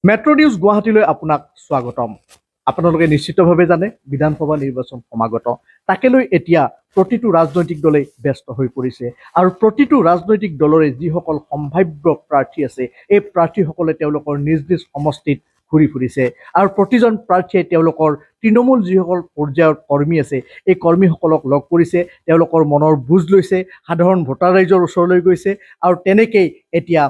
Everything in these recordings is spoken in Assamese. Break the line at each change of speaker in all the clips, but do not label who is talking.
মেট্ৰ' নিউজ গুৱাহাটীলৈ আপোনাক স্বাগতম। আপোনালোকে নিশ্চিতভাৱে জানে বিধানসভা নিৰ্বাচন সমাগত। তাকে লৈ এতিয়া প্ৰতিটো ৰাজনৈতিক দলেই ব্যস্ত হৈ পৰিছে আৰু প্ৰতিটো ৰাজনৈতিক দলৰে যিসকল সম্ভাৱ্য প্ৰাৰ্থী আছে এই প্ৰাৰ্থীসকলে তেওঁলোকৰ নিজ নিজ সমষ্টিত ঘূৰি ফুৰিছে আৰু প্ৰতিজন প্ৰাৰ্থীয়ে তেওঁলোকৰ তৃণমূল যিসকল পৰ্যায়ৰ কৰ্মী আছে এই কৰ্মীসকলক লগ কৰিছে, তেওঁলোকৰ মনৰ বুজ লৈছে, সাধাৰণ ভোটাৰ ৰাইজৰ ওচৰলৈ গৈছে আৰু তেনেকেই এতিয়া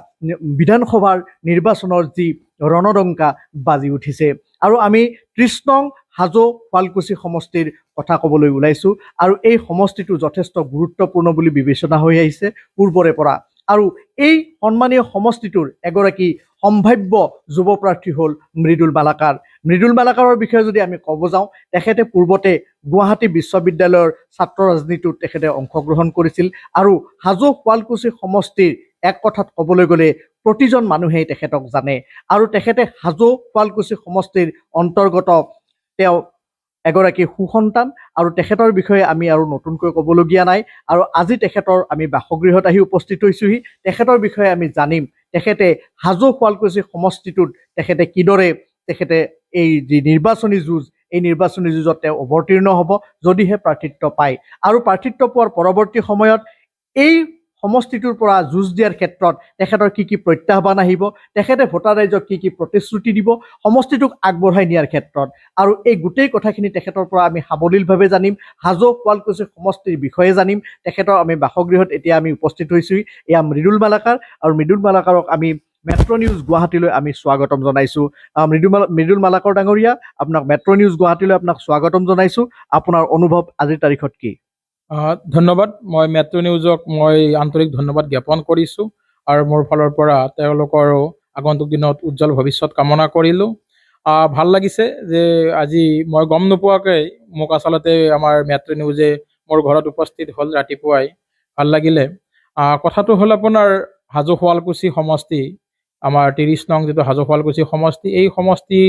বিধানসভাৰ নিৰ্বাচনৰ যি ৰণডংকা বাজি উঠিছে। আৰু আমি ৩০ নং হাজো শুৱালকুছি সমষ্টিৰ কথা ক'বলৈ ওলাইছোঁ আৰু এই সমষ্টিটো যথেষ্ট গুৰুত্বপূৰ্ণ বুলি বিবেচনা হৈ আহিছে পূৰ্বৰে পৰা। আৰু এই সন্মানীয় সমষ্টিটোৰ এগৰাকী সম্ভাৱ্য যুৱ প্ৰাৰ্থী হ'ল মৃদুল মালাকাৰ। মৃদুল মালাকাৰৰ বিষয়ে যদি আমি ক'ব যাওঁ, তেখেতে পূৰ্বতে গুৱাহাটী বিশ্ববিদ্যালয়ৰ ছাত্ৰ ৰাজনীতিত তেখেতে অংশগ্ৰহণ কৰিছিল আৰু হাজো শুৱালকুছি সমষ্টিৰ এক কথাত ক'বলৈ গ'লে প্ৰতিজন মানুহেই তেখেতক জানে আৰু তেখেতে হাজো শুৱালকুছি সমষ্টিৰ অন্তৰ্গত তেওঁ এগৰাকী সুসন্তান আৰু তেখেতৰ বিষয়ে আমি আৰু নতুনকৈ ক'বলগীয়া নাই। আৰু আজি তেখেতৰ আমি বাসগৃহত আহি উপস্থিত হৈছোহি, তেখেতৰ বিষয়ে আমি জানিম তেখেতে হাজো শুৱালকুছি সমষ্টিটোত তেখেতে কিদৰে তেখেতে এই যি নিৰ্বাচনী যুঁজ এই নিৰ্বাচনী যুঁজত তেওঁ অৱতীৰ্ণ হ'ব যদিহে প্ৰাৰ্থিত্ব পায় আৰু প্ৰাৰ্থিত্ব পোৱাৰ পৰৱৰ্তী সময়ত এই সমষ্টিটোৰ পৰা যুঁজ দিয়াৰ ক্ষেত্ৰত তেখেতৰ কি কি প্ৰত্যাহ্বান আহিব, তেখেতে ভোটাৰ ৰাইজক কি কি প্ৰতিশ্ৰুতি দিব সমষ্টিটোক আগবঢ়াই নিয়াৰ ক্ষেত্ৰত, আৰু এই গোটেই কথাখিনি তেখেতৰ পৰা আমি সাৱলীলভাৱে জানিম। হাজো শুৱালকুছি সমষ্টিৰ বিষয়ে জানিম। তেখেতৰ আমি বাসগৃহত এতিয়া আমি উপস্থিত হৈছোহি। এয়া মৃদুল মালাকাৰ আৰু মৃদুল মালাকাৰক আমি মেট্ৰ' নিউজ গুৱাহাটীলৈ আমি স্বাগতম জনাইছোঁ। মৃদুল মালাকৰ ডাঙৰীয়া, আপোনাক মেট্ৰ' নিউজ গুৱাহাটীলৈ আপোনাক স্বাগতম জনাইছোঁ। আপোনাৰ অনুভৱ আজিৰ তাৰিখত কি?
ধন্যবাদ। মই মেট্ৰ' নিউজক মই আন্তৰিক ধন্যবাদ জ্ঞাপন কৰিছোঁ আৰু মোৰ ফালৰ পৰা তেওঁলোকৰো আগন্তুক দিনত উজ্জ্বল ভৱিষ্যত কামনা কৰিলোঁ। ভাল লাগিছে যে আজি মই গম নোপোৱাকৈ মোক আচলতে আমাৰ মেট্ৰ' নিউজে মোৰ ঘৰত উপস্থিত হ'ল ৰাতিপুৱাই। ভাল লাগিলে। কথাটো হ'ল আপোনাৰ হাজো শুৱালকুছি সমষ্টি, আমাৰ ৩০ নং যিটো হাজো শুৱালকুছি সমষ্টি, এই সমষ্টি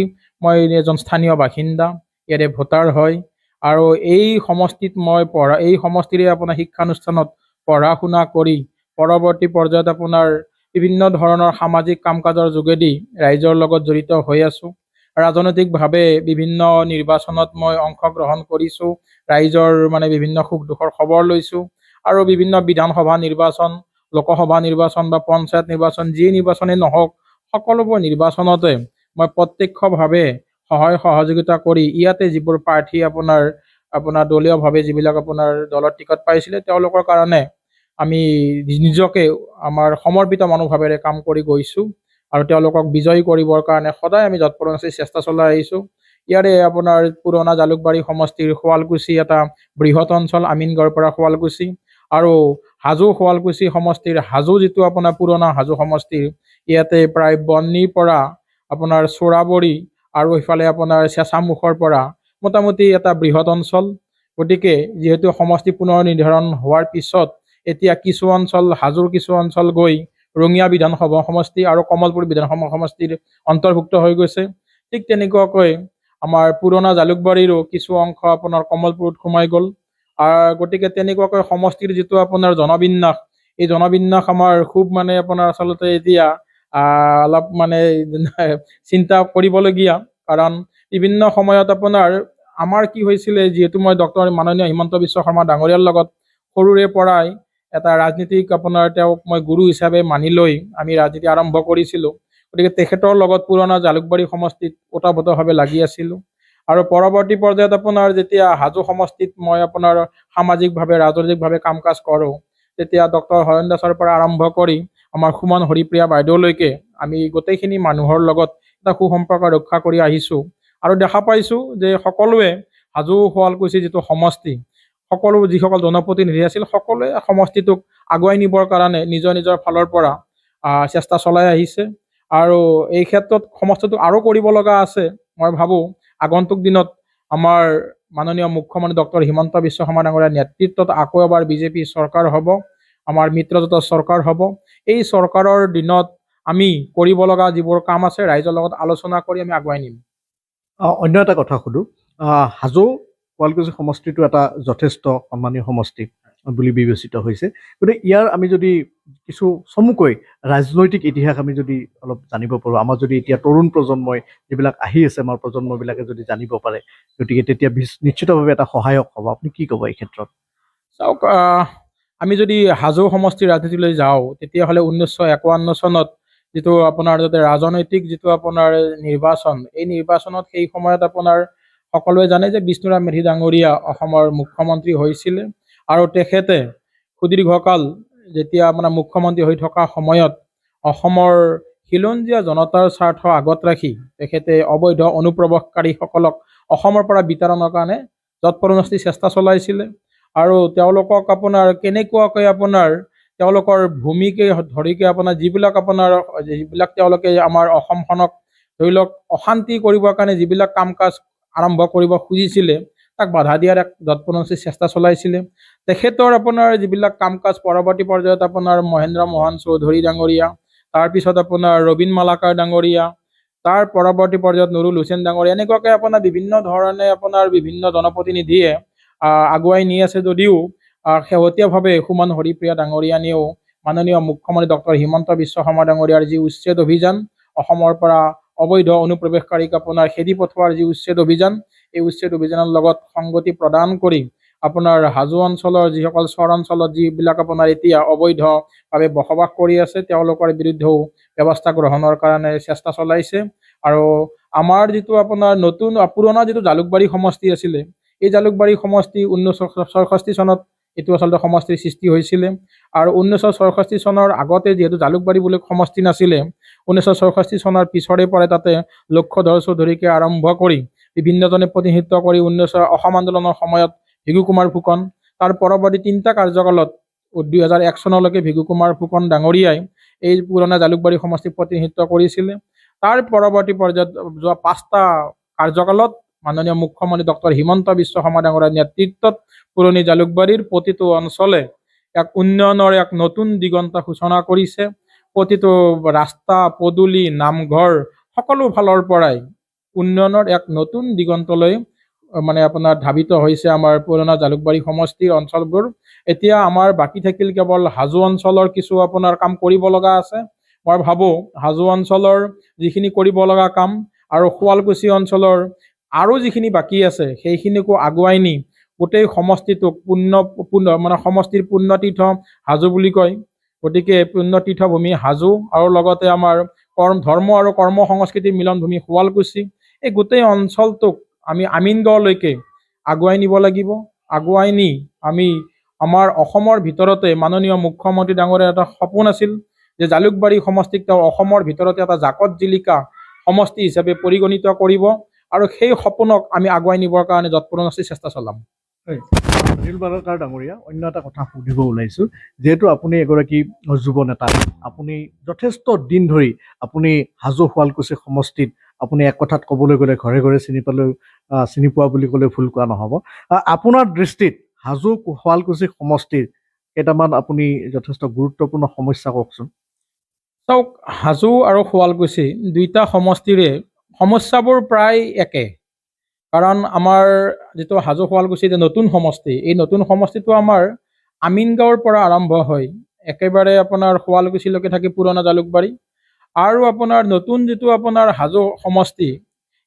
মই এজন স্থানীয় বাসিন্দা, ইয়াৰে ভোটাৰ হয় আৰু এই সমষ্টিত মই এই সমষ্টিৰে আপোনাৰ শিক্ষানুষ্ঠানত পঢ়া শুনা কৰি পৰৱৰ্তী পৰ্যায়ত আপোনাৰ বিভিন্ন ধৰণৰ সামাজিক কাম কাজৰ যোগেদি ৰাইজৰ লগত জড়িত হৈ আছোঁ। ৰাজনৈতিকভাৱে বিভিন্ন নিৰ্বাচনত মই অংশগ্ৰহণ কৰিছোঁ, ৰাইজৰ বিভিন্ন সুখ দুখৰ খবৰ লৈছোঁ আৰু বিভিন্ন বিধানসভা নিৰ্বাচন, লোকসভা নিৰ্বাচন বা পঞ্চায়ত নিৰ্বাচন যি নিৰ্বাচনেই নহওক সকলোবোৰ নিৰ্বাচনতে মই প্ৰত্যক্ষভাৱে সহায় সহযোগিতা কৰি ইয়াতে যিবোৰ প্ৰাৰ্থী আপোনাৰ দলীয়ভাৱে যিবিলাক আপোনাৰ দলৰ টিকট পাইছিলে তেওঁলোকৰ কাৰণে আমি নিজকে আমাৰ সমৰ্পিত মনোভাৱেৰে কাম কৰি গৈছোঁ আৰু তেওঁলোকক বিজয়ী কৰিবৰ কাৰণে সদায় আমি যৎপৰোনাস্তি চেষ্টা চলাই আহিছোঁ। ইয়াৰে আপোনাৰ পুৰণা জালুকবাৰী সমষ্টিৰ শুৱালকুছি এটা বৃহৎ অঞ্চল, আমিনগাঁৱৰ পৰা শুৱালকুছি, আৰু হাজো শুৱালকুছি সমষ্টিৰ হাজো যিটো আপোনাৰ পুৰণা হাজো সমষ্টিৰ ইয়াতে প্ৰায় বন্নিৰ পৰা আপোনাৰ চোৰাবৰী আৰু ইফালে আপোনাৰ চেঁচামুখৰ পৰা মোটামুটি এটা বৃহৎ অঞ্চল। গতিকে যিহেতু সমষ্টি পুনৰ নিৰ্ধাৰণ হোৱাৰ পিছত এতিয়া কিছু অঞ্চল হাজোৰ কিছু অঞ্চল গৈ ৰঙিয়া বিধানসভা সমষ্টি আৰু কমলপুৰ বিধানসভা সমষ্টিৰ অন্তৰ্ভুক্ত হৈ গৈছে। ঠিক তেনেকুৱাকৈ আমাৰ পুৰণা জালুকবাৰীৰো কিছু অংশ আপোনাৰ কমলপুৰত সোমাই গ'ল। গতিকে তেনেকুৱাকৈ সমষ্টিৰ যিটো আপোনাৰ জনবিন্যাস, এই জনবিন্যাস আমাৰ খুব আপোনাৰ আচলতে এতিয়া অলপ চিন্তা কৰিবলগীয়া, কাৰণ বিভিন্ন সময়ত আপোনাৰ আমাৰ কি হৈছিলে, যিহেতু মই ডক্টৰ মাননীয় হিমন্ত বিশ্ব শৰ্মা ডাঙৰীয়াৰ লগত সৰুৰে পৰাই এটা ৰাজনীতিক তেওঁক মই গুৰু হিচাপে মানি লৈ আমি ৰাজনীতি আৰম্ভ কৰিছিলোঁ। গতিকে তেখেতৰ লগত পুৰণা জালুকবাৰী সমষ্টিত ওতঃপ্ৰোতভাৱে লাগি আছিলোঁ আৰু পৰৱৰ্তী পৰ্যায়ত আপোনাৰ যেতিয়া হাজো সমষ্টিত মই সামাজিকভাৱে ৰাজনৈতিকভাৱে কাম কাজ কৰোঁ, তেতিয়া ডক্টৰ হৰেণ দাসৰ পৰা আৰম্ভ কৰি আমাৰ সুমন হৰিপ্ৰিয়া বাইদেউলৈকে আমি গোটেইখিনি মানুহৰ লগত এটা সুসম্পৰ্ক ৰক্ষা কৰি আহিছোঁ আৰু দেখা পাইছোঁ যে সকলোৱে হাজো শুৱালকুছি যিটো সমষ্টি, সকলো যিসকল জনপ্ৰতিনিধি আছিল সকলোৱে সমষ্টিটোক আগুৱাই নিবৰ কাৰণে নিজৰ নিজৰ ফালৰ পৰা চেষ্টা চলাই আহিছে আৰু এই ক্ষেত্ৰত সমষ্টিটোক আৰু কৰিব লগা আছে। মই ভাবোঁ আগন্তুক দিনত আমাৰ মাননীয় মুখ্যমন্ত্ৰী ডক্টৰ হিমন্ত বিশ্ব শৰ্মা ডাঙৰীয়াৰ নেতৃত্বত আকৌ এবাৰ বিজেপি চৰকাৰ হ'ব, আমাৰ মিত্ৰজোঁটৰ চৰকাৰ হ'ব। এই চৰকাৰৰ দিনত আমি কৰিব লগা যিবোৰ কাম আছে ৰাইজৰ লগত আলোচনা কৰি আমি আগুৱাই নিম।
অন্য এটা কথা সুধোঁ, হাজো শুৱালকুছি সমষ্টিটো এটা যথেষ্ট সন্মানীয় সমষ্টি বুলি বিবেচিত হৈছে। গতিকে ইয়াৰ আমি যদি কিছু চমুকৈ ৰাজনৈতিক ইতিহাস আমি যদি অলপ জানিব পাৰোঁ, আমাৰ যদি এতিয়া তৰুণ প্ৰজন্মই যিবিলাক আহি আছে আমাৰ প্ৰজন্মবিলাকে যদি জানিব পাৰে, গতিকে তেতিয়া নিশ্চিতভাৱে এটা সহায়ক হ'ব। আপুনি কি ক'ব এই ক্ষেত্ৰত?
চাওক, আমি যদি হাজো সমষ্টিৰ ৰাজনীতিলৈ যাওঁ, তেতিয়াহ'লে 1951 চনত যিটো আপোনাৰ যাতে ৰাজনৈতিক যিটো আপোনাৰ নিৰ্বাচন, এই নিৰ্বাচনত সেই সময়ত আপোনাৰ সকলোৱে জানে যে বিষ্ণুৰাম মেধি ডাঙৰীয়া অসমৰ মুখ্যমন্ত্ৰী হৈছিলে, আৰু তেখেতে সুদীৰ্ঘকাল যেতিয়া আপোনাৰ মুখ্যমন্ত্ৰী হৈ থকা সময়ত অসমৰ খিলঞ্জীয়া জনতাৰ স্বাৰ্থ আগত ৰাখি তেখেতে অবৈধ অনুপ্ৰৱেশকাৰীসকলক অসমৰ পৰা বিতাড়নৰ কাৰণে যৎপৰোনাস্তি চেষ্টা চলাইছিলে। আৰু তেওঁলোকক আপোনাৰ কেনেকুৱাকৈ আপোনাৰ তেওঁলোকৰ ভূমিকে ধৰিকে আপোনাৰ যিবিলাক তেওঁলোকে আমাৰ অসমখনক ধৰি লওক অশান্তি কৰিবৰ কাৰণে যিবিলাক কাম কাজ আৰম্ভ কৰিব খুজিছিলে, তাক বাধা দিয়াৰ এক যৎপৰোনাস্তি চেষ্টা চলাইছিলে। তেখেতৰ আপোনাৰ যিবিলাক কাম কাজ পৰৱৰ্তী পৰ্যায়ত আপোনাৰ মহেন্দ্ৰ মোহন চৌধুৰী ডাঙৰীয়া, তাৰপিছত আপোনাৰ ৰবীন মালাকাৰ ডাঙৰীয়া, তাৰ পৰৱৰ্তী পৰ্যায়ত নুৰুল হুছেইন ডাঙৰীয়া, এনেকুৱাকৈ আপোনাৰ বিভিন্ন ধৰণে আপোনাৰ বিভিন্ন জনপ্ৰতিনিধিয়ে আগুৱাই নি আছে যদিও শেহতীয়াভাৱে সুমন হৰিপ্ৰিয়া ডাঙৰীয়ানীয়েও মাননীয় মুখ্যমন্ত্ৰী ডক্টৰ হিমন্ত বিশ্ব শৰ্মা ডাঙৰীয়াৰ যি উচ্ছেদ অভিযান, অসমৰ পৰা অবৈধ অনুপ্ৰৱেশকাৰীক আপোনাৰ খেদি পঠোৱাৰ যি উচ্ছেদ অভিযান, এই উচ্ছেদ অভিযানৰ লগত সংগতি প্ৰদান কৰি আপোনাৰ হাজো অঞ্চলৰ যিসকল চৰ অঞ্চলত যিবিলাক আপোনাৰ এতিয়া অবৈধভাৱে বসবাস কৰি আছে, তেওঁলোকৰ বিৰুদ্ধেও ব্যৱস্থা গ্ৰহণৰ কাৰণে চেষ্টা চলাইছে। আৰু আমাৰ যিটো আপোনাৰ পুৰণা যিটো জালুকবাৰী সমষ্টি আছিলে, এই জালুকবাৰী সমষ্টি 1964 চনত এইটো আচলতে সমষ্টিৰ সৃষ্টি হৈছিলে। আৰু 1964 চনৰ আগতে যিহেতু জালুকবাৰী বুলি সমষ্টি নাছিলে, 1964 চনৰ পিছৰে পৰা তাতে লক্ষ্যধৰ চৌধুৰীকে আৰম্ভ কৰি বিভিন্নজনে প্ৰতিনিধিত্ব কৰি অসম আন্দোলনৰ সময়ত ভিগু কুমাৰ ফুকন, তাৰ পৰৱৰ্তী 3টা কাৰ্যকালত 2001 চনলৈকে ভিগু কুমাৰ ফুকন ডাঙৰীয়াই এই পুৰণা জালুকবাৰী সমষ্টিক প্ৰতিনিধিত্ব কৰিছিলে। তাৰ পৰৱৰ্তী পৰ্যায়ত যোৱা 5টা কাৰ্যকালত মাননীয় মুখ্যমন্ত্ৰী ডক্টৰ হিমন্ত বিশ্ব শৰ্মা ডাঙৰীয়াৰ নেতৃত্বত পুৰণি জালুকবাৰীৰ প্ৰতিটো অঞ্চলে এক উন্নয়নৰ এক নতুন দিগন্ত সূচনা কৰিছে। প্ৰতিটো ৰাস্তা পদূলি নামঘৰ সকলো ফালৰ পৰাই উন্নয়নৰ এক নতুন দিগন্তলৈ মানে আপোনাৰ ধাবিত হৈছে আমাৰ পুৰণা জালুকবাৰী সমষ্টিৰ অঞ্চলবোৰ। এতিয়া আমাৰ বাকী থাকিল কেৱল হাজো অঞ্চলৰ কিছু আপোনাৰ কাম কৰিব লগা আছে। মই ভাবোঁ হাজো অঞ্চলৰ যিখিনি কৰিব লগা কাম আৰু শুৱালকুছি অঞ্চলৰ আৰু যিখিনি বাকী আছে সেইখিনিকো আগুৱাই নি গোটেই সমষ্টিটোক সমষ্টিৰ পুণ্যতীৰ্থ হাজো বুলি কয়। গতিকে পুণ্যতীৰ্থভূমি হাজো আৰু লগতে আমাৰ ধৰ্ম আৰু কৰ্ম সংস্কৃতিৰ মিলনভূমি শুৱালকুছি, এই গোটেই অঞ্চলটোক আমি আমিনগাঁৱলৈকে আগুৱাই নিব লাগিব। আগুৱাই নি আমি আমাৰ অসমৰ ভিতৰতে মাননীয় মুখ্যমন্ত্ৰী ডাঙৰীয়াৰ এটা সপোন আছিল যে জালুকবাৰী সমষ্টিক তেওঁ অসমৰ ভিতৰতে এটা জাকত জিলিকা সমষ্টি হিচাপে পৰিগণিত কৰিব, আৰু সেই সপোনক আমি আগুৱাই নিবৰ কাৰণে যৎপৰোনাস্তি চেষ্টা চলাম।
নীল মালাকাৰ ডাঙৰীয়া, অন্য এটা কথা সুধিব ওলাইছোঁ, যিহেতু আপুনি এগৰাকী যুৱ নেতা, আপুনি যথেষ্ট দিন ধৰি আপুনি হাজো শুৱালকুছি সমষ্টিত আপুনি এক কথাত ক'বলৈ গ'লে ঘৰে ঘৰে চিনি পোৱা বুলি ক'লে ভুল কোৱা নহ'ব। আপোনাৰ দৃষ্টিত হাজো শুৱালকুছি সমষ্টিৰ কেইটামান আপুনি যথেষ্ট গুৰুত্বপূৰ্ণ সমস্যা কওকচোন।
চাওক, হাজো আৰু শুৱালকুছি দুইটা সমষ্টিৰে সমস্যাবোৰ প্ৰায় একে। কাৰণ আমাৰ যিটো হাজো শুৱালকুছি যে নতুন সমষ্টি, এই নতুন সমষ্টিটো আমাৰ আমিনগাঁৱৰ পৰা আৰম্ভ হয় একেবাৰে আপোনাৰ শুৱালকুছিলৈকে থাকি পুৰণা জালুকবাৰী, আৰু আপোনাৰ নতুন যিটো আপোনাৰ হাজো সমষ্টি,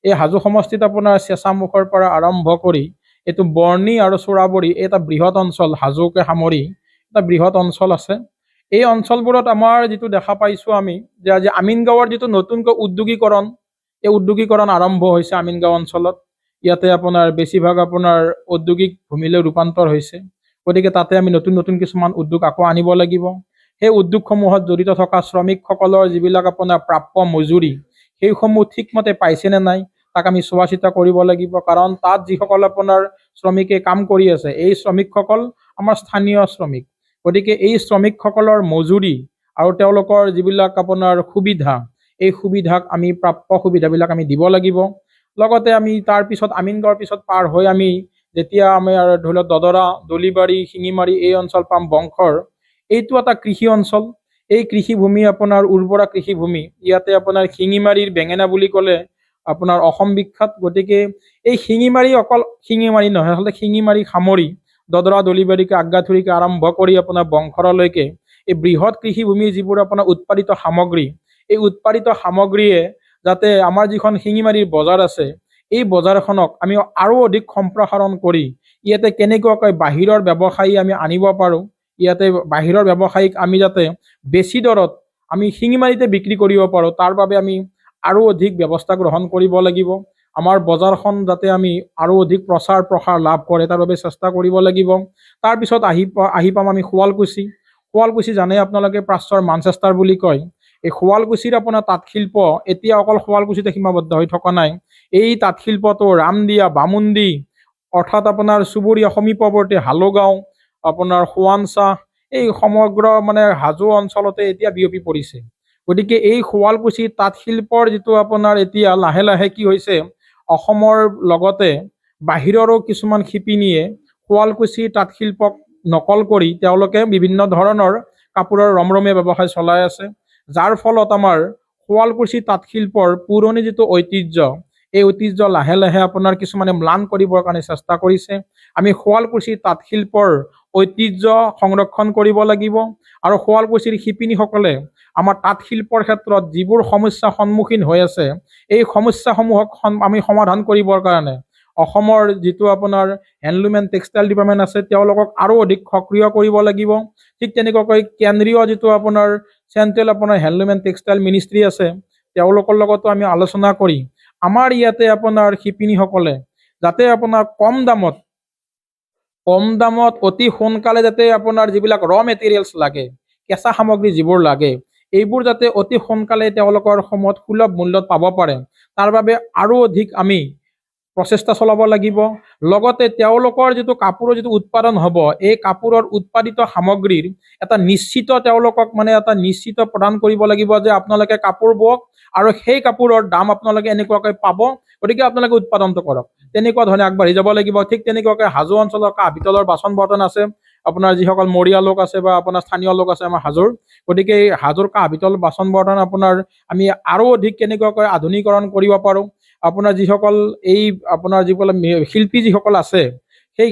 এই হাজো সমষ্টিত আপোনাৰ চেঁচামুখৰ পৰা আৰম্ভ কৰি এইটো বৰ্ণি আৰু চোৰাবৰী, এটা বৃহৎ অঞ্চল, হাজোকে সামৰি এটা বৃহৎ অঞ্চল আছে। এই অঞ্চলবোৰত আমাৰ যিটো দেখা পাইছোঁ আমি যে আজি আমিনগাঁৱৰ যিটো নতুনকৈ উদ্যোগীকৰণ, এই উদ্যোগীকৰণ আৰম্ভ হৈছে আমিনগাঁও অঞ্চলত। ইয়াতে আপোনাৰ বেছিভাগ আপোনাৰ ঔদ্যোগিক ভূমিলৈ ৰূপান্তৰ হৈছে। গতিকে তাতে আমি নতুন নতুন কিছুমান উদ্যোগ আকৌ আনিব লাগিব। সেই উদ্যোগসমূহত জড়িত থকা শ্ৰমিকসকলৰ যিবিলাক আপোনাৰ প্ৰাপ্য মজুৰি, সেইসমূহ ঠিকমতে পাইছেনে নাই তাক আমি চোৱা চিতা কৰিব লাগিব। কাৰণ তাত যিসকল আপোনাৰ শ্ৰমিকে কাম কৰি আছে, এই শ্ৰমিকসকল আমাৰ স্থানীয় শ্ৰমিক। গতিকে এই শ্ৰমিকসকলৰ মজুৰি আৰু তেওঁলোকৰ যিবিলাক আপোনাৰ সুবিধা, এই সুবিধাক আমি প্ৰাপ্য সুবিধাবিলাক আমি দিব লাগিব। লগতে আমি তাৰ পিছত আমিনগাঁৱৰ পিছত পাৰ হৈ আমি যেতিয়া আমি আৰু ধৰি লওক দদৰা, দলিবাৰী, শিঙিমাৰী এই অঞ্চল পাম বংশৰ, এইটো এটা কৃষি অঞ্চল। এই কৃষিভূমি আপোনাৰ উৰ্বৰা কৃষিভূমি। ইয়াতে আপোনাৰ শিঙিমাৰীৰ বেঙেনা বুলি ক'লে আপোনাৰ অসম বিখ্যাত। গতিকে এই শিঙিমাৰী অকল শিঙিমাৰী নহয়, আচলতে শিঙিমাৰী সামৰি দদৰা দলিবাৰীকে আজ্ঞাথুৰিকে আৰম্ভ কৰি আপোনাৰ বংশৰলৈকে এই বৃহৎ কৃষিভূমিৰ যিবোৰ আপোনাৰ উৎপাদিত সামগ্ৰী, এই উৎপাদিত সামগ্ৰীয়ে যাতে আমাৰ যিখন শিঙিমাৰীৰ বজাৰ আছে, এই বজাৰখনক আমি আৰু অধিক সম্প্ৰসাৰণ কৰি ইয়াতে কেনেকুৱাকৈ বাহিৰৰ ব্যৱসায়ী আমি আনিব পাৰোঁ, ইয়াতে বাহিৰৰ ব্যৱসায়ীক আমি যাতে বেছি দৰত আমি শিঙিমাৰীতে বিক্ৰী কৰিব পাৰোঁ, তাৰ বাবে আমি আৰু অধিক ব্যৱস্থা গ্ৰহণ কৰিব লাগিব। আমাৰ বজাৰখন যাতে আমি আৰু অধিক প্ৰচাৰ প্ৰসাৰ লাভ কৰে তাৰ বাবে চেষ্টা কৰিব লাগিব। তাৰপিছত আহি পাম আমি শুৱালকুছি। শুৱালকুছি জানে আপোনালোকে প্ৰাচ্যৰ মানচেষ্টাৰ বুলি কয়। এই শুৱালকুছিৰ আপোনাৰ তাঁতশিল্প এতিয়া অকল শুৱালকুছিতে সীমাবদ্ধ হৈ থকা নাই। এই তাঁতশিল্পটো ৰামদিয়া, বামুণ্ডি, অৰ্থাৎ আপোনাৰ চুবুৰীয়া সমীপৱৰ্তী হালোগাঁও, আপোনাৰ সোৱানচাহ, এই সমগ্ৰ মানে হাজো অঞ্চলতে এতিয়া বিয়পি পৰিছে। গতিকে এই শুৱালকুছি তাঁতশিল্পৰ যিটো আপোনাৰ এতিয়া লাহে লাহে কি হৈছে, অসমৰ লগতে বাহিৰৰো কিছুমান শিপিনীয়ে শুৱালকুছি তাঁতশিল্পক নকল কৰি তেওঁলোকে বিভিন্ন ধৰণৰ কাপোৰৰ ৰমৰমীয়া ব্যৱসায় চলাই আছে, যাৰ ফলত আমাৰ শুৱালকুছি তাঁতশিল্পৰ পুৰণি যিটো ঐতিহ্য, এই ঐতিহ্য লাহে লাহে আপোনাৰ কিছুমানে ম্লান কৰিবৰ কাৰণে চেষ্টা কৰিছে। আমি শুৱালকুছি তাঁতশিল্পৰ ঐতিহ্য সংৰক্ষণ কৰিব লাগিব আৰু শুৱালকুছিৰ শিপিনীসকলে আমাৰ তাঁতশিল্পৰ ক্ষেত্ৰত যিবোৰ সমস্যাৰ সন্মুখীন হৈ আছে, এই সমস্যাসমূহক আমি সমাধান কৰিবৰ কাৰণে অসমৰ যিটো আপোনাৰ হেণ্ডলুম এণ্ড টেক্সটাইল ডিপাৰ্টমেণ্ট আছে, তেওঁলোকক আৰু অধিক সক্ৰিয় কৰিব লাগিব। ঠিক তেনেকুৱাকৈ কেন্দ্ৰীয় যিটো আপোনাৰ চেণ্ট্ৰেল আপোনাৰ হেণ্ডলুম এণ্ড টেক্সটাইল মিনিষ্ট্ৰী আছে, তেওঁলোকৰ লগতো আমি আলোচনা কৰি আমাৰ ইয়াতে আপোনাৰ শিপিনীসকলে যাতে আপোনাৰ কম দামত অতি সোনকালে যাতে আপোনাৰ যিবিলাক ৰ মেটেৰিয়েলছ লাগে, কেঁচা সামগ্ৰী যিবোৰ লাগে, এইবোৰ যাতে অতি সোনকালে তেওঁলোকৰ সময়ত সুলভ মূল্যত পাব পাৰে, তাৰ বাবে আৰু অধিক আমি প্ৰচেষ্টা চলাব লাগিব। লগতে তেওঁলোকৰ যিটো কাপোৰৰ যিটো উৎপাদন হ'ব, এই কাপোৰৰ উৎপাদিত সামগ্ৰীৰ এটা নিশ্চিত তেওঁলোকক মানে এটা নিশ্চিত প্ৰদান কৰিব লাগিব যে আপোনালোকে কাপোৰ বওক আৰু সেই কাপোৰৰ দাম আপোনালোকে এনেকুৱাকৈ পাব, গতিকে আপোনালোকে উৎপাদনটো কৰক। তেনেকুৱা ধৰণে আগবাঢ়ি যাব লাগিব। ঠিক তেনেকুৱাকৈ হাজো অঞ্চলৰ কাঁহ পিতলৰ বাচন বৰ্তন আছে, আপোনাৰ যিসকল মৰিয়া লোক আছে বা আপোনাৰ স্থানীয় লোক আছে আমাৰ হাজোৰ, গতিকে এই হাজোৰ কাঁহ পিতল বাচন বৰ্তন আপোনাৰ আমি আৰু অধিক কেনেকুৱাকৈ আধুনিকৰণ কৰিব পাৰোঁ, আপোনাৰ যিসকল এই আপোনাৰ যিসকল শিল্পী যিসকল আছে, সেই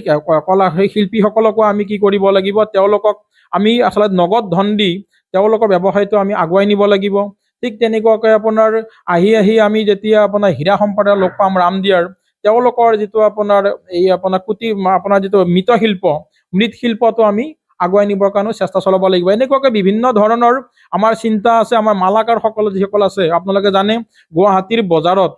শিল্পীসকলকো আমি কি কৰিব লাগিব, তেওঁলোকক আমি আচলতে নগদ ধন দি তেওঁলোকৰ ব্যৱসায়টো আমি আগুৱাই নিব লাগিব। ঠিক তেনেকুৱাকৈ আপোনাৰ আহি আমি যেতিয়া আপোনাৰ হীৰা সম্প্ৰদায়ৰ লোক পাম ৰামদিয়াৰ, তেওঁলোকৰ যিটো আপোনাৰ এই আপোনাৰ আপোনাৰ যিটো মৃৎশিল্পটো আমি আগুৱাই নিবৰ কাৰণে চেষ্টা চলাব লাগিব। এনেকুৱাকৈ বিভিন্ন ধৰণৰ আমাৰ চিন্তা আছে। আমাৰ মালাকাৰসকল যিসকল আছে, আপোনালোকে জানে গুৱাহাটীৰ বজাৰত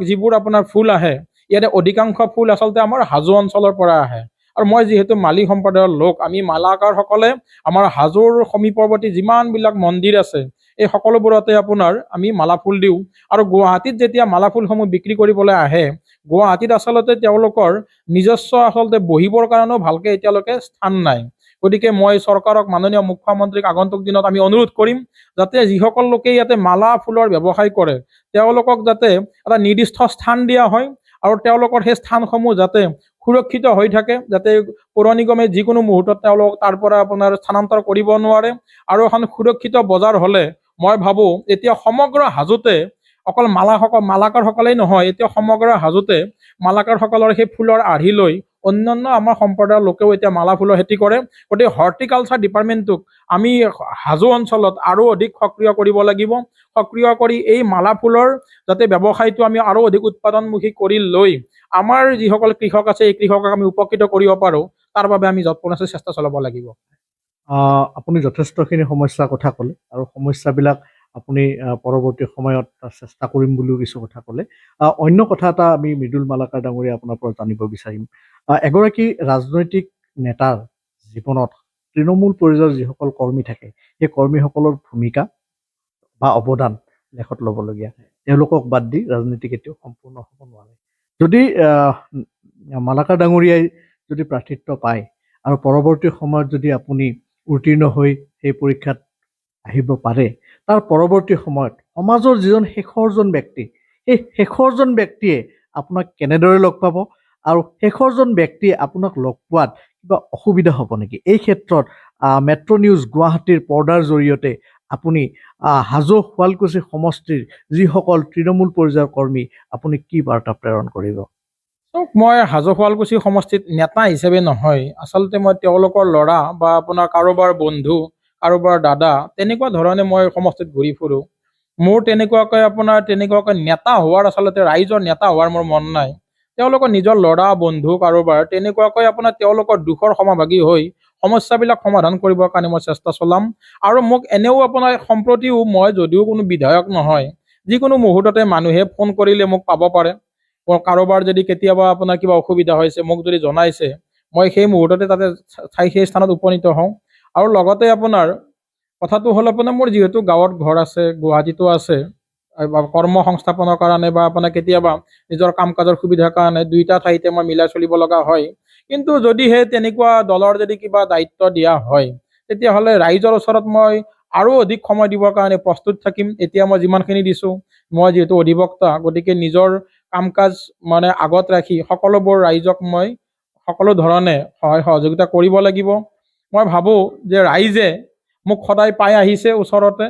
যিবোৰ আপোনাৰ ফুল আহে, ইয়াতে অধিকাংশ ফুল আচলতে আমাৰ হাজো অঞ্চলৰ পৰা আহে। আৰু মই যিহেতু মালি সম্প্ৰদায়ৰ লোক, আমি মালাকাৰসকলে আমাৰ হাজোৰ সমীপৱৰ্তী যিমানবিলাক মন্দিৰ আছে, এই সকলোবোৰতে আপোনাৰ আমি মালা ফুল দিওঁ। আৰু গুৱাহাটীত যেতিয়া মালা ফুলসমূহ বিক্ৰী কৰিবলৈ আহে, গুৱাহাটীত আচলতে তেওঁলোকৰ নিজস্ব আচলতে বহিবৰ কাৰণেও ভালকৈ এতিয়ালৈকে স্থান নাই। গতিকে মই চৰকাৰক, মাননীয় মুখ্যমন্ত্ৰীক আগন্তুক দিনত আমি অনুৰোধ কৰিম যাতে যিসকল লোকে ইয়াতে মালা ফুলৰ ব্যৱসায় কৰে, তেওঁলোকক যাতে এটা নিৰ্দিষ্ট স্থান দিয়া হয় আৰু তেওঁলোকৰ সেই স্থানসমূহ যাতে সুৰক্ষিত হৈ থাকে, যাতে পৌৰ নিগমে যিকোনো মুহূৰ্তত তেওঁলোক তাৰ পৰা আপোনাৰ স্থানান্তৰ কৰিব নোৱাৰে। আৰু এখন সুৰক্ষিত বজাৰ হ'লে মই ভাবোঁ এতিয়া সমগ্ৰ হাজোতে অকল মালাকাৰসকলেই নহয়, এতিয়া সমগ্ৰ হাজোতে মালাকাৰসকলৰ সেই ফুলৰ আৰ্হি লৈ অন্যান্য আমাৰ সম্প্ৰদায়ৰ লোকেও এতিয়া মালা ফুলৰ খেতি কৰে। গতিকে হৰ্টিকালচাৰ ডিপাৰ্টমেণ্টটোক আমি হাজো অঞ্চলত আৰু অধিক সক্ৰিয় কৰিব লাগিব। সক্ৰিয় কৰি এই মালা ফুলৰ যাতে ব্যৱসায়টো আমি আৰু অধিক উৎপাদনমুখী কৰি লৈ আমাৰ যিসকল কৃষক আছে, এই কৃষকক আমি উপকৃত কৰিব পাৰোঁ, তাৰ বাবে আমি যৎপৰোনাস্তি চেষ্টা চলাব লাগিব।
আপুনি যথেষ্টখিনি সমস্যাৰ কথা ক'লে আৰু সমস্যাবিলাক আপুনি পৰৱৰ্তী সময়ত চেষ্টা কৰিম বুলিও কিছু কথা ক'লে। অন্য কথা এটা আমি মৃদুল মালাকাৰ ডাঙৰীয়া আপোনাৰ পৰা জানিব বিচাৰিম। এগৰাকী ৰাজনৈতিক নেতাৰ জীৱনত তৃণমূল পৰ্যায়ৰ যিসকল কৰ্মী থাকে, সেই কৰ্মীসকলৰ ভূমিকা বা অৱদান লেখত ল'বলগীয়া। তেওঁলোকক বাদ দি ৰাজনীতি কেতিয়াও সম্পূৰ্ণ হ'ব নোৱাৰে। যদি মালাকাৰ ডাঙৰীয়াই যদি প্ৰাৰ্থিত্ব পায় আৰু পৰৱৰ্তী সময়ত যদি আপুনি উত্তীৰ্ণ হৈ সেই পৰীক্ষাত আহিব পাৰে, তাৰ পৰৱৰ্তী সময়ত সমাজৰ যিজন শেষৰজন ব্যক্তি, সেই শেষৰজন ব্যক্তিয়ে আপোনাক কেনেদৰে লগ পাব আৰু শেষৰজন ব্যক্তিয়ে আপোনাক লগ পোৱাত কিবা অসুবিধা হ'ব নেকি? এই ক্ষেত্ৰত মেট্ৰ' নিউজ গুৱাহাটীৰ পৰ্দাৰ জৰিয়তে আপুনি হাজো শুৱালকুছি সমষ্টিৰ যিসকল তৃণমূল পৰ্যায়ৰ কৰ্মী, আপুনি কি বাৰ্তা প্ৰেৰণ কৰিব?
চাওক, মই হাজো শুৱালকুছি সমষ্টিত নেতা হিচাপে নহয়, আচলতে মই তেওঁলোকৰ ল'ৰা বা আপোনাৰ কাৰোবাৰ বন্ধু, কাৰোবাৰ দাদা, তেনেকুৱা ধৰণে মই সমষ্টিত ঘূৰি ফুৰোঁ। মোৰ তেনেকুৱাকৈ নেতা হোৱাৰ, আচলতে ৰাইজৰ নেতা হোৱাৰ মোৰ মন নাই। তেওঁলোকৰ নিজৰ ল'ৰা বন্ধু কাৰোবাৰ তেনেকুৱাকৈ তেওঁলোকৰ দুখৰ সমভাগী হৈ সমস্যাবিলাক সমাধান কৰিবৰ কাৰণে মই চেষ্টা চলাম। আৰু মোক এনেও সম্প্ৰতিও মই যদিও কোনো বিধায়ক নহয়, যিকোনো মুহূৰ্ততে মানুহে ফোন কৰিলে মোক পাব পাৰে। কাৰোবাৰ যদি কেতিয়াবা কিবা অসুবিধা হৈছে মোক যদি জনাইছে, মই সেই মুহূৰ্ততে তাতে সেই স্থানত উপনীত হওঁ। আৰু লগতে কথাটো হ'ল মোৰ যিহেতু গাঁৱত ঘৰ আছে, গুৱাহাটীতো আছে, কৰ্ম সংস্থাপনৰ কাৰণে বা কেতিয়াবা নিজৰ কাম কাজৰ সুবিধাৰ কাৰণে দুইটা ঠাইতে মই মিলাই চলিব লগা হয়। কিন্তু যদিহে তেনেকুৱা দলৰ যদি কিবা দায়িত্ব দিয়া হয়, তেতিয়াহ'লে ৰাইজৰ ওচৰত মই আৰু অধিক সময় দিবৰ কাৰণে প্ৰস্তুত থাকিম। এতিয়া মই যিমানখিনি দিছোঁ, মই যিহেতু অধিবক্তা, গতিকে নিজৰ কাম কাজ আগত ৰাখি সকলোবোৰ ৰাইজক মই সকলো ধৰণে সহায় সহযোগিতা কৰিব লাগিব। মই ভাবোঁ যে ৰাইজে মোক সদায় পাই আহিছে ওচৰতে।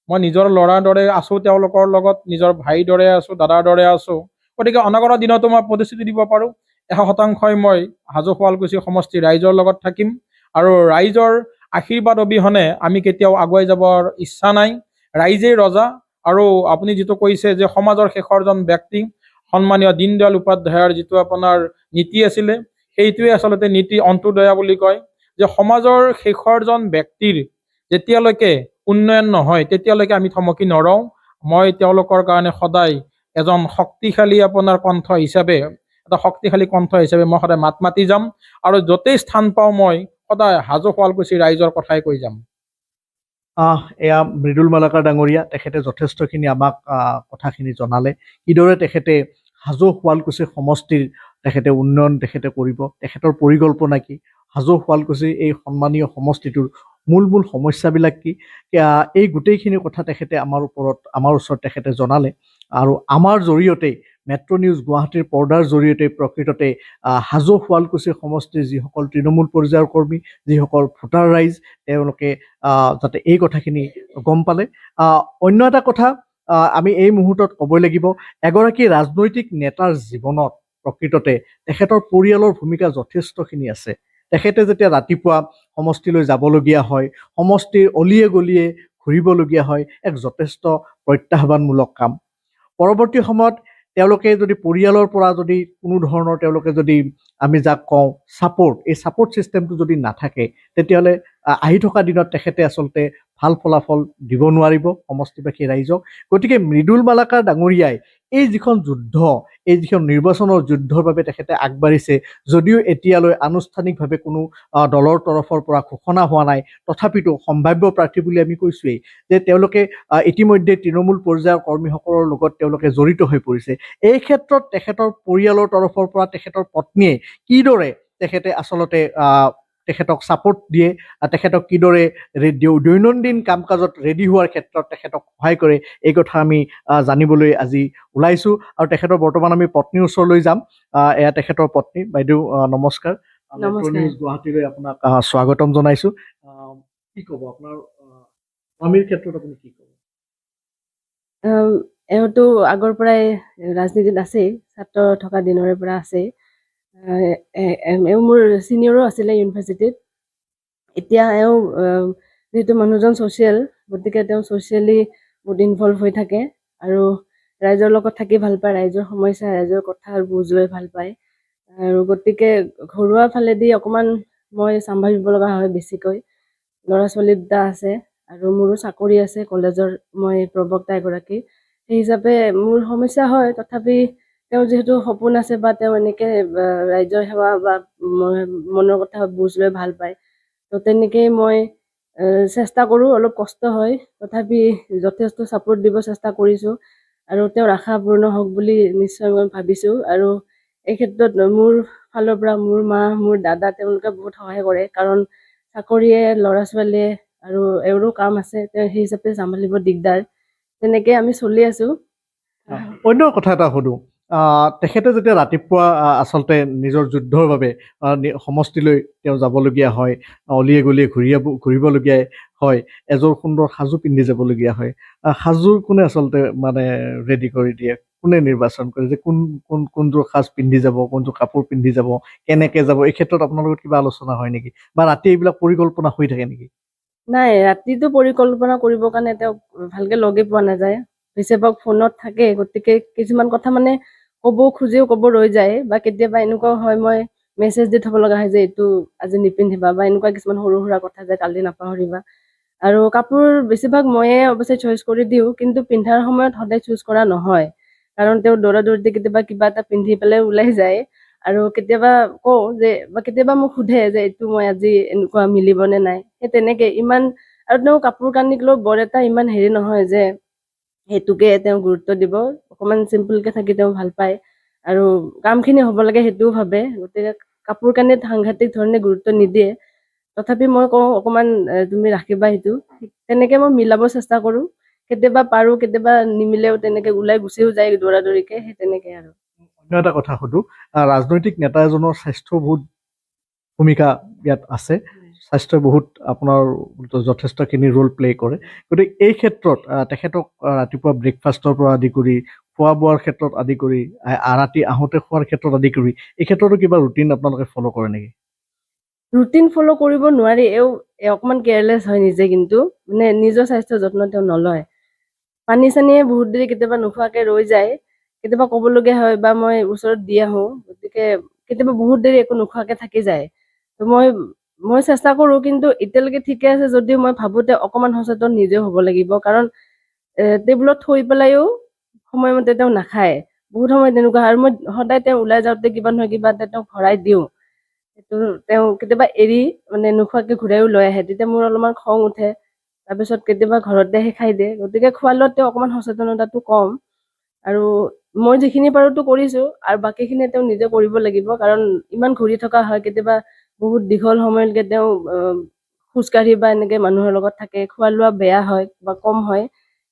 মই নিজৰ ল'ৰাৰ দৰে আছোঁ, তেওঁলোকৰ লগত নিজৰ ভাইৰ দৰে আছোঁ, দাদাৰ দৰে আছোঁ। গতিকে অনাগত দিনতো মই প্ৰতিশ্ৰুতি দিব পাৰোঁ 100% মই হাজো শুৱালকুছি সমষ্টিৰ ৰাইজৰ লগত থাকিম। আৰু ৰাইজৰ আশীৰ্বাদ অবিহনে আমি কেতিয়াও আগুৱাই যাবৰ ইচ্ছা নাই। ৰাইজেই ৰজা। আৰু আপুনি যিটো কৈছে যে সমাজৰ শেষৰজন ব্যক্তি, সন্মানীয় দীনদয়াল উপাধ্যায়ৰ যিটো নীতি আছিলে, সেইটোৱে আচলতে নীতি অন্ত্যোদয়া বুলি কয়, যে সমাজৰ শেষৰজন ব্যক্তিৰ যেতিয়ালৈকে উন্নয়ন নহয় তেতিয়ালৈকে আমি থমকি নৰওঁ। মই তেওঁলোকৰ কাৰণে সদায় এজন শক্তিশালী কণ্ঠ হিচাপে, এটা শক্তিশালী কণ্ঠ হিচাপে মই সদায় মাত মাতি যাম। আৰু য'তেই স্থান পাওঁ মই সদায় হাজো শুৱালকুছি ৰাইজৰ কথাই কৈ যাম।
এয়া মৃদুল মালাকাৰ ডাঙৰীয়া, তেখেতে যথেষ্টখিনি আমাক কথাখিনি জনালে, কিদৰে তেখেতে হাজো শুৱালকুছি সমষ্টিৰ তেখেতে উন্নয়ন তেখেতে কৰিব, তেখেতৰ পৰিকল্পনা কি, হাজো শুৱালকুছি এই সন্মানীয় সমষ্টিটোৰ মূল সমস্যাবিলাক কি, এই গোটেইখিনি কথা তেখেতে আমাৰ ওচৰত তেখেতে জনালে। আৰু আমাৰ জৰিয়তে মেট্ৰ' নিউজ গুৱাহাটীৰ পৰ্দাৰ জৰিয়তে প্ৰকৃততে হাজো শুৱালকুছি সমষ্টিৰ যিসকল তৃণমূল পৰ্যায়ৰ কৰ্মী, যিসকল ভোটাৰ ৰাইজ, তেওঁলোকে যাতে এই কথাখিনি গম পালে। অন্য এটা কথা আমি এই মুহূৰ্তত ক'বই লাগিব, এগৰাকী ৰাজনৈতিক নেতাৰ জীৱনত প্ৰকৃততে তেখেতৰ পৰিয়ালৰ ভূমিকা যথেষ্টখিনি আছে। তেখেতে যেতিয়া ৰাতিপুৱা সমষ্টিলৈ যাবলগীয়া হয়, সমষ্টিৰ অলিয়ে গলিয়ে ঘূৰিবলগীয়া হয়, এক যথেষ্ট প্ৰত্যাহ্বানমূলক কাম। পৰৱৰ্তী সময়ত তেওঁলোকে যদি পৰিয়ালৰ পৰা যদি কোনো ধৰণৰ তেওঁলোকে যদি আমি যাক কওঁ ছাপোৰ্ট, এই ছাপোৰ্ট ছিষ্টেমটো যদি নাথাকে, তেতিয়াহ'লে আহি থকা দিনত তেখেতে আচলতে ভাল ফলাফল দিব নোৱাৰিব সমষ্টিবাসী ৰাইজক। গতিকে মৃদুল মালাকাৰ ডাঙৰীয়াই এই যিখন যুদ্ধ, এই যিখন নিৰ্বাচনৰ যুদ্ধৰ বাবে তেখেতে আগবাঢ়িছে, যদিও এতিয়ালৈ আনুষ্ঠানিকভাৱে কোনো দলৰ তৰফৰ পৰা ঘোষণা হোৱা নাই, তথাপিতো সম্ভাৱ্য প্ৰাৰ্থী বুলি আমি কৈছোৱেই যে তেওঁলোকে ইতিমধ্যে তৃণমূল পৰ্যায়ৰ কৰ্মীসকলৰ লগত তেওঁলোকে জড়িত হৈ পৰিছে। এই ক্ষেত্ৰত তেখেতৰ পৰিয়ালৰ তৰফৰ পৰা তেখেতৰ পত্নীয়ে কিদৰে তেখেতে আচলতে তেখেতক ছাপোৰ্ট দিয়ে, তেখেতক কিদৰে দৈনন্দিন কাম কাজত ৰেডি হোৱাৰ ক্ষেত্ৰত তেখেতক সহায় কৰে, এই কথা আমি জানিবলৈ আজি ওলাইছোঁ। আৰু তেখেতৰ বৰ্তমান আমি পত্নীৰ ওচৰলৈ যাম। এয়া তেখেতৰ পত্নী। বাইদেউ নমস্কাৰ। মেট্ৰ' নিউজ গুৱাহাটীলৈ আপোনাক স্বাগতম জনাইছোঁ। কি ক'ব আপোনাৰ স্বামীৰ ক্ষেত্ৰত, আপুনি কি ক'ব?
এওঁতো আগৰ পৰাই ৰাজনীতিত আছেই, ছাত্ৰ থকা দিনৰে পৰা আছেই। এওঁ মোৰ ছিনিয়ৰো আছিলে ইউনিভাৰ্চিটিত। এতিয়া এওঁ যিহেতু মানুহজন ছ'চিয়েল, গতিকে তেওঁ ছ'চিয়েলি বহুত ইনভলভ হৈ থাকে আৰু ৰাইজৰ লগত থাকি ভাল পায়, ৰাইজৰ সমস্যা, ৰাইজৰ কথা বুজ লৈ ভাল পায়। আৰু গতিকে ঘৰুৱা ফালেদি অকণমান মই চম্ভালিব লগা হয় বেছিকৈ। ল'ৰা ছোৱালী দুটা আছে আৰু মোৰো চাকৰি আছে, কলেজৰ মই প্ৰবক্তা এগৰাকী। সেই হিচাপে মোৰ সমস্যা হয়, তথাপি তেওঁ যিহেতু সপোন আছে বা তেওঁ এনেকৈ ৰাইজৰ সেৱা বা মনৰ কথা বুজ লৈ ভাল পায়, তো তেনেকেই মই চেষ্টা কৰোঁ। অলপ কষ্ট হয়, তথাপি যথেষ্ট ছাপোৰ্ট দিব চেষ্টা কৰিছোঁ আৰু তেওঁৰ আশা পূৰ্ণ হওক বুলি নিশ্চয় মই ভাবিছোঁ। আৰু এই ক্ষেত্ৰত মোৰ ফালৰ পৰা মোৰ মা, মোৰ দাদা, তেওঁলোকে বহুত সহায় কৰে, কাৰণ চাকৰিয়ে, ল'ৰা ছোৱালীয়ে আৰু এওঁৰো কাম আছে, তেওঁ সেই হিচাপে চম্ভালিব দিগদাৰ। তেনেকৈ আমি চলি আছোঁ।
অন্য কথা এটা সুধোঁ, তেখেতে যেতিয়া ৰাতিপুৱা আচলতে নিজৰ যুদ্ধৰ বাবে সমষ্টিলৈ তেওঁ যাবলগীয়া হয়, অলিয়ে গলিয়ে ঘূৰিবলগীয়া হয়, এযোৰ সুন্দৰ সাজু পিন্ধি যাবলগীয়া হয়। সাজযোৰ কোনে আচলতে মানে ৰেডি কৰি দিয়ে, কোনে নিৰ্বাচন কৰে যে কোনযোৰ সাজ পিন্ধি যাব, কোনযোৰ কাপোৰ পিন্ধি যাব, কেনেকে যাব, এই ক্ষেত্ৰত আপোনাৰ লগত কিবা আলোচনা হয় নেকি, বা ৰাতি এইবিলাক পৰিকল্পনা হৈ থাকে নেকি?
নাই, ৰাতিটো পৰিকল্পনা কৰিবৰ কাৰণে তেওঁক ভালকে লগে পোৱা নাযায়। বেছিভাগ ফোনত থাকে, গতিকে কিছুমান কথা মানে ক'ব খোজেও ক'ব ৰৈ যায়, বা কেতিয়াবা এনেকুৱাও হয় মই মেছেজ দি থব লগা হয় যে এইটো আজি নিপিন্ধিবা, বা এনেকুৱা কিছুমান সৰু সুৰা কথা যে কালি নাপাহৰিবা। আৰু কাপোৰ বেছিভাগ ময়ে অৱশ্যে চইচ কৰি দিওঁ, কিন্তু পিন্ধাৰ সময়ত সদায় চুজ কৰা নহয়, কাৰণ তেওঁ দৌৰা দৌৰিতে কেতিয়াবা কিবা এটা পিন্ধি পেলাই ওলাই যায়। আৰু কেতিয়াবা কওঁ যে, বা কেতিয়াবা মোক সোধে যে এইটো মই আজি এনেকুৱা মিলিবনে নাই, সেই তেনেকে ইমান। আৰু তেওঁ কাপোৰ কানিক লৈ বৰ এটা ইমান হেৰি নহয় যে সেইটোকে তেওঁ গুৰুত্ব দিব, অকমান চিম্পলকে থাকি তেওঁ ভাল পায়, আৰু কামখিনি হ'ব লাগে সেইটোও ভাবে, গতিকে কাপোৰ কানিত সাংঘাতিক ধৰণে গুৰুত্ব নিদিয়ে। তথাপি মই কওঁ অকমান তুমি ৰাখিবা সেইটো, তেনেকে মই মিলাব চেষ্টা কৰো। কেতিয়াবা পাৰো, কেতিয়াবা নিমিলেও, তেনেকে ওলাই গুচিও যায় দৌৰা দৌৰিকে, সেই তেনেকে আৰু।
অন্য এটা কথা সুধো, ৰাজনৈতিক নেতা এজনৰ স্বাস্থ্য বহুত ভূমিকা ইয়াত আছে, স্বাস্থ্যই বহুত আপোনাৰ যথেষ্টখিনি ৰোল প্লে কৰে। গতিকে এই ক্ষেত্ৰত তেখেতক ৰাতিপুৱা ব্ৰেকফাষ্টৰ পৰা আদি কৰি খোৱা বোৱাৰ ক্ষেত্ৰত আদি কৰি ৰাতি আহোঁতে খোৱাৰ ক্ষেত্ৰত আদি কৰি এই ক্ষেত্ৰতো কিবা ৰুটিন আপোনালোকে ফ'ল' কৰে নেকি?
ৰুটিন ফ'ল' কৰিব নোৱাৰি, অকমান কেয়াৰলেছ হয় নিজে, কিন্তু মানে নিজৰ স্বাস্থ্যৰ যত্ন তেওঁ নলয়। পানী চানীয়ে বহুত দেৰি কেতিয়াবা নোখোৱাকে ৰৈ যায়, কেতিয়াবা ক'বলগীয়া হয় বা মই ওচৰত দি আহো, গতিকে কেতিয়াবা বহুত দেৰি একো নোখোৱাকে থাকি যায়। তো মই চেষ্টা কৰো, কিন্তু এতিয়ালৈকে ঠিকে আছে যদিও মই ভাবোতে অকমান সচেতন নিজেও হ'ব লাগিব, কাৰণ টেবুলত থৈ পেলাইও সময়মতে তেওঁ নাখায়। বহুত সময় তেনেকুৱা হয়, আৰু মই সদায় তেওঁ ওলাই যাওঁতে কিবা নহয় কিবা এটা তেওঁক ভৰাই দিওঁ। সেইটো তেওঁ কেতিয়াবা এৰি মানে নোখোৱাকে ঘূৰাইও লৈ আহে, তেতিয়া মোৰ অলপমান খং উঠে। তাৰপিছত কেতিয়াবা ঘৰতে আহি খাই দিয়ে, গতিকে খোৱা লোৱাত তেওঁ অকমান সচেতনতাটো কম। আৰু মই যিখিনি পাৰোতো কৰিছো, আৰু বাকীখিনি তেওঁ নিজে কৰিব লাগিব, কাৰণ ইমান ঘূৰি থকা হয়, কেতিয়াবা বহুত দীঘল সময়লৈকে তেওঁ খোজকাঢ়ি বা এনেকে মানুহৰ লগত থাকে, খোৱা লোৱা বেয়া হয় বা কম হয়।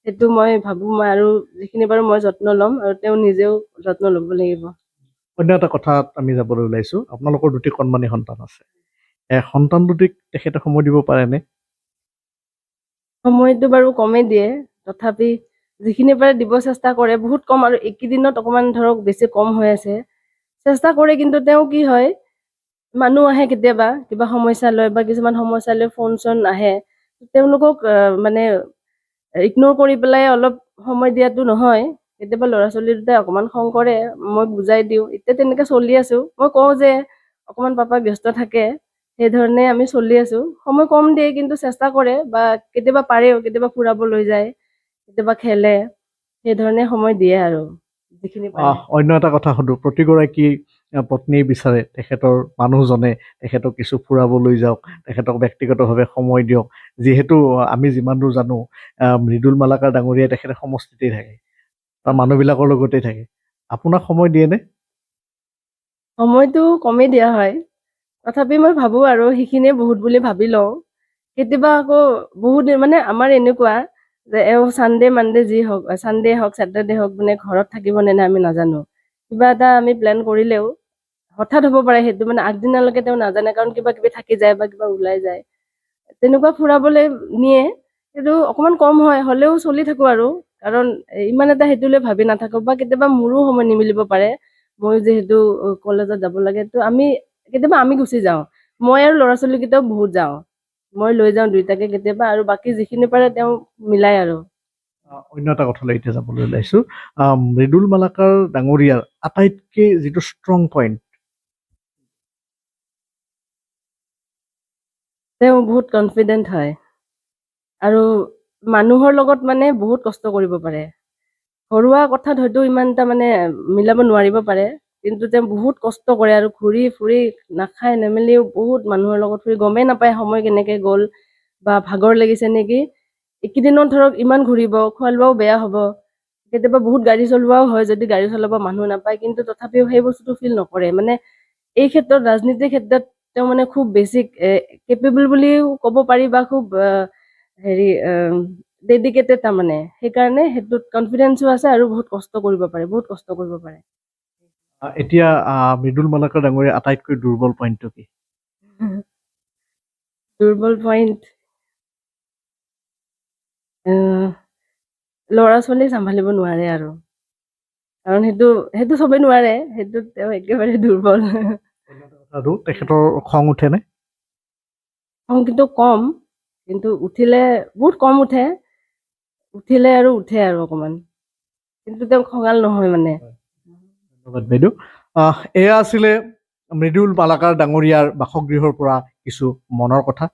সেইটো মই ভাবো, মই আৰু যিখিনি পাৰো মই যত্ন ল'ম, আৰু তেওঁ নিজেও যত্ন ল'ব লাগিব।
অন্য এটা কথাত আমি যাবলৈ ওলাইছো, আপোনালোকৰ দুটি কণমানি সন্তান আছে, সন্তান দুটিক তেখেতে সময় দিব পাৰেনে?
সময়টো বাৰু কমেই দিয়ে, তথাপি যিখিনি পাৰে দিব চেষ্টা কৰে, বহুত কম, আৰু এইকেইদিনত অকমান ধৰক বেছি কম হৈ আছে। চেষ্টা কৰে, কিন্তু তেওঁ কি হয়, মানুহ আহে কেতিয়াবা কিবা সমস্যা লৈ, বা কিছুমান সমস্যা লৈ ফোন চোন আহে, তেওঁলোকক মানে ইগনোৰ কৰি পেলাই অলপ সময় দিয়াটো নহয়। কেতিয়াবা ল'ৰা ছোৱালী দুটাই অকমান খং কৰে, মই বুজাই দিওঁ, এতিয়া তেনেকে চলি আছো। মই কওঁ যে অকমান পাপা ব্যস্ত থাকে, সেই ধৰণে আমি চলি আছো। সময় কম দিয়ে, কিন্তু চেষ্টা কৰে, বা কেতিয়াবা পাৰেও, কেতিয়াবা ফুৰাব লৈ যায়, কেতিয়াবা খেলে, সেই ধৰণে সময় দিয়ে আৰু যিখিনি পাৰে।
অন্য এটা কথা সুধো, প্ৰতিগৰাকী পত্নী বিচাৰে তেখেতৰ মানুহজনে তেখেতক কিছু ফুৰাবলৈ যাওক, তেখেতক ব্যক্তিগতভাৱে সময় দিয়ক। যিহেতু আমি যিমান দূৰ জানো মৃদুল মালাকাৰ ডাঙৰীয়াই তেখেতে সমষ্টিতেই থাকে, তাৰ মানুহবিলাকৰ লগতেই থাকে, আপোনাক সময় দিয়েনে?
সময়টো কমেই দিয়া হয়, তথাপি মই ভাবো আৰু সেইখিনিয়ে বহুত বুলি ভাবি লওঁ। কেতিয়াবা আকৌ বহুত মানে আমাৰ এনেকুৱা যে চানডে মানডে যি হওক, চানডে হওক ছেটাৰডে হওক, মানে ঘৰত থাকিব নে নাই আমি নাজানো। কিবা এটা আমি প্লেন কৰিলেও হঠাৎ হ'ব পাৰে, সেইটো মানে আগদিনালৈকে তেওঁ নাজানে, কাৰণ কিবা কিবি থাকি যায় বা কিবা ওলাই যায়। তেনেকুৱা ফুৰাবলৈ নিয়ে, কিন্তু অকমান কম হয়, হ'লেও চলি থাকো আৰু, কাৰণ ইমান এটা সেইটোলৈ ভাবি নাথাকো, বা কেতিয়াবা মোৰো সময় নিমিলিব পাৰে, মই যিহেতু কলেজত যাব লাগে, তো কেতিয়াবা আমি গুচি যাওঁ। মই আৰু ল'ৰা ছোৱালীকেইটাও বহুত যাওঁ, মই লৈ যাওঁ দুইটাকে কেতিয়াবা, আৰু বাকী যিখিনি পাৰে তেওঁ মিলাই আৰু।
অন্য এটা কথালৈ এতিয়া যাবলৈ ওলাইছো, মৃদুল মালাকাৰ ডাঙৰীয়াৰ আটাইতকৈ যিটো ষ্ট্ৰং পইণ্ট?
তেওঁ বহুত কনফিডেণ্ট হয়, আৰু মানুহৰ লগত মানে বহুত কষ্ট কৰিব পাৰে। ঘৰুৱা কথাত হয়তো ইমান এটা মানে মিলাব নোৱাৰিব পাৰে, কিন্তু তেওঁ বহুত কষ্ট কৰে, আৰু ঘূৰি ফুৰি নাখাই নেমেলিও বহুত মানুহৰ লগত ফুৰি গমেই নাপায় সময় কেনেকে গ'ল, বা ভাগৰ লাগিছে নেকি। এইকেইদিনত ধৰক ইমান ঘূৰিব, খোৱা লোৱাও বেয়া হ'ব, কেতিয়াবা বহুত গাড়ী চলোৱাও হয় যদি গাড়ী চলাব মানুহ নাপায়, কিন্তু তথাপিও সেই বস্তুটো ফিল নকৰে। মানে এই ক্ষেত্ৰত, ৰাজনীতিৰ ক্ষেত্ৰত তেওঁ মানে খুব বেছি কেপেবল বুলিও ক'ব পাৰি, বা খুব হেৰি ডেডিকেটেড, তাৰমানে সেইকাৰণে সেইটোত কনফিডেন্সো আছে, আৰু বহুত কষ্ট কৰিব পাৰে, বহুত কষ্ট কৰিব পাৰে।
এতিয়া মৃদুল মালাকাৰ ডাঙৰীয়া আটাইতকৈ দুৰ্বল পইণ্টটো কি?
দুৰ্বল পইণ্ট ল'ৰা ছোৱালী চম্ভালিব নোৱাৰে আৰু কাৰণ সেইটো চবেই নোৱাৰে, সেইটো তেওঁ একেবাৰে দুৰ্বল।
আৰু তেখেতৰ খং উঠেনে?
খং কিন্তু কম, কিন্তু উঠিলে বহুত কম উঠে, উঠিলে আৰু উঠে আৰু অকণমান, কিন্তু তেওঁ খঙাল নহয় মানে।
ধন্যবাদ বাইদেউ। এয়া আছিলে মৃদুল মালাকাৰ ডাঙৰীয়াৰ বাসগৃহৰ পৰা কিছু মনৰ কথা।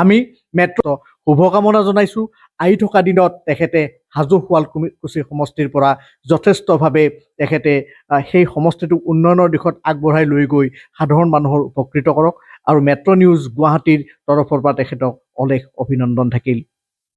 আমি মেট্ৰ শুভকামনা জনাইছো। আহি থকা দিনত তেখেতে হাজো শুৱালকুছি সমষ্টিৰ পৰা যথেষ্টভাৱে তেখেতে সেই সমষ্টিটোক উন্নয়নৰ দিশত আগবঢ়াই লৈ গৈ সাধাৰণ মানুহৰ উপকৃত কৰক। আৰু মেট্ৰ' নিউজ গুৱাহাটীৰ তৰফৰ পৰা তেখেতক অলেখ অভিনন্দন থাকিল।